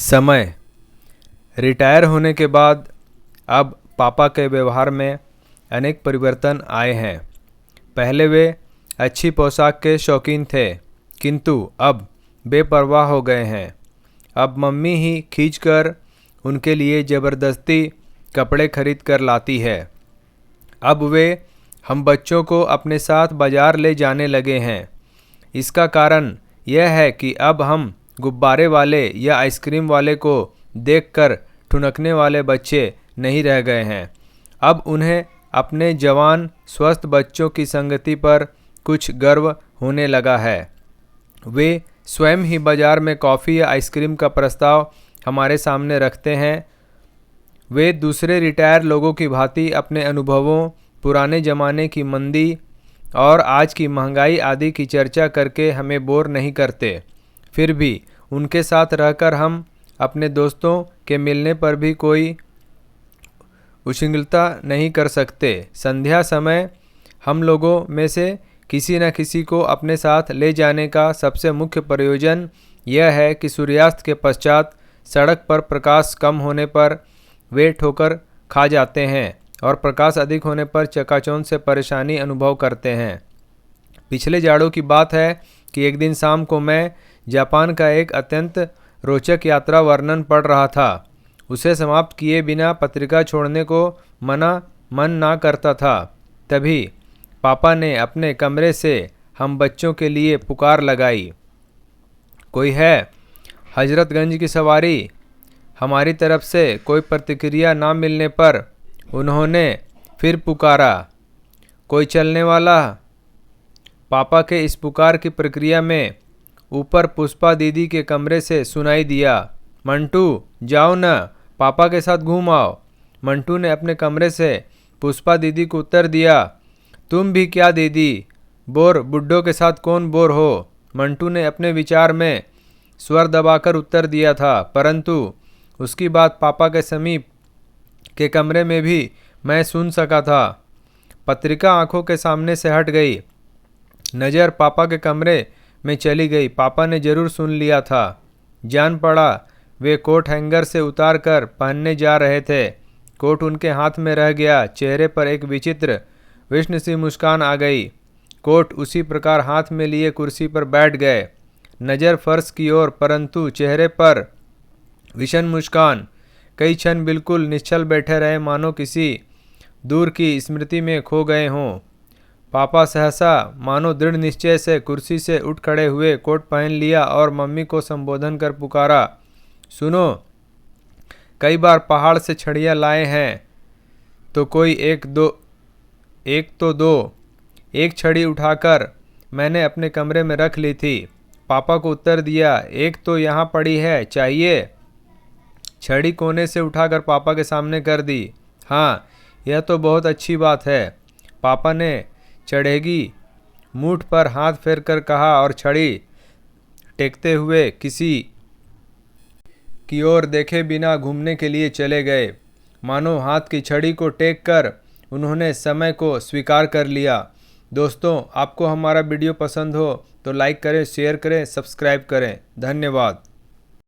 समय। रिटायर होने के बाद अब पापा के व्यवहार में अनेक परिवर्तन आए हैं। पहले वे अच्छी पोशाक के शौकीन थे, किंतु अब बेपरवाह हो गए हैं। अब मम्मी ही खींचकर उनके लिए ज़बरदस्ती कपड़े खरीद कर लाती है। अब वे हम बच्चों को अपने साथ बाज़ार ले जाने लगे हैं। इसका कारण यह है कि अब हम गुब्बारे वाले या आइसक्रीम वाले को देखकर ठुनकने वाले बच्चे नहीं रह गए हैं। अब उन्हें अपने जवान स्वस्थ बच्चों की संगति पर कुछ गर्व होने लगा है। वे स्वयं ही बाज़ार में कॉफ़ी या आइसक्रीम का प्रस्ताव हमारे सामने रखते हैं। वे दूसरे रिटायर लोगों की भांति अपने अनुभवों, पुराने ज़माने की मंदी और आज की महंगाई आदि की चर्चा करके हमें बोर नहीं करते। फिर भी उनके साथ रहकर हम अपने दोस्तों के मिलने पर भी कोई उच्छृंखलता नहीं कर सकते। संध्या समय हम लोगों में से किसी न किसी को अपने साथ ले जाने का सबसे मुख्य प्रयोजन यह है कि सूर्यास्त के पश्चात सड़क पर प्रकाश कम होने पर वे ठोकर खा जाते हैं और प्रकाश अधिक होने पर चकाचौंध से परेशानी अनुभव करते हैं। पिछले जाड़ों की बात है कि एक दिन शाम को मैं जापान का एक अत्यंत रोचक यात्रा वर्णन पढ़ रहा था। उसे समाप्त किए बिना पत्रिका छोड़ने को मन ना करता था। तभी पापा ने अपने कमरे से हम बच्चों के लिए पुकार लगाई, कोई है? हजरतगंज की सवारी। हमारी तरफ से कोई प्रतिक्रिया ना मिलने पर उन्होंने फिर पुकारा, कोई चलने वाला? पापा के इस पुकार की प्रक्रिया में ऊपर पुष्पा दीदी के कमरे से सुनाई दिया, मंटू जाओ न, पापा के साथ घूम आओ। मंटू ने अपने कमरे से पुष्पा दीदी को उत्तर दिया, तुम भी क्या दीदी, बोर बुड्ढों के साथ कौन बोर हो? मंटू ने अपने विचार में स्वर दबाकर उत्तर दिया था, परंतु उसकी बात पापा के समीप के कमरे में भी मैं सुन सका था। पत्रिका आंखों के सामने से हट गई, नज़र पापा के कमरे में चली गई। पापा ने जरूर सुन लिया था। जान पड़ा वे कोट हैंगर से उतार कर पहनने जा रहे थे। कोट उनके हाथ में रह गया। चेहरे पर एक विचित्र विष्ण सी मुस्कान आ गई। कोट उसी प्रकार हाथ में लिए कुर्सी पर बैठ गए, नज़र फर्श की ओर, परंतु चेहरे पर विषण मुस्कान। कई क्षण बिल्कुल निश्चल बैठे रहे, मानो किसी दूर की स्मृति में खो गए हों। पापा सहसा मानो दृढ़ निश्चय से कुर्सी से उठ खड़े हुए, कोट पहन लिया और मम्मी को संबोधन कर पुकारा, सुनो, कई बार पहाड़ से छड़ियाँ लाए हैं, तो कोई एक तो दो। एक छड़ी उठाकर मैंने अपने कमरे में रख ली थी। पापा को उत्तर दिया, एक तो यहाँ पड़ी है, चाहिए? छड़ी कोने से उठाकर पापा के सामने कर दी। हाँ, यह तो बहुत अच्छी बात है, पापा ने चढ़ेगी मूठ पर हाथ फेरकर कहा और छड़ी टेकते हुए किसी की ओर देखे बिना घूमने के लिए चले गए। मानो हाथ की छड़ी को टेक कर उन्होंने समय को स्वीकार कर लिया। दोस्तों, आपको हमारा वीडियो पसंद हो तो लाइक करें, शेयर करें, सब्सक्राइब करें। धन्यवाद।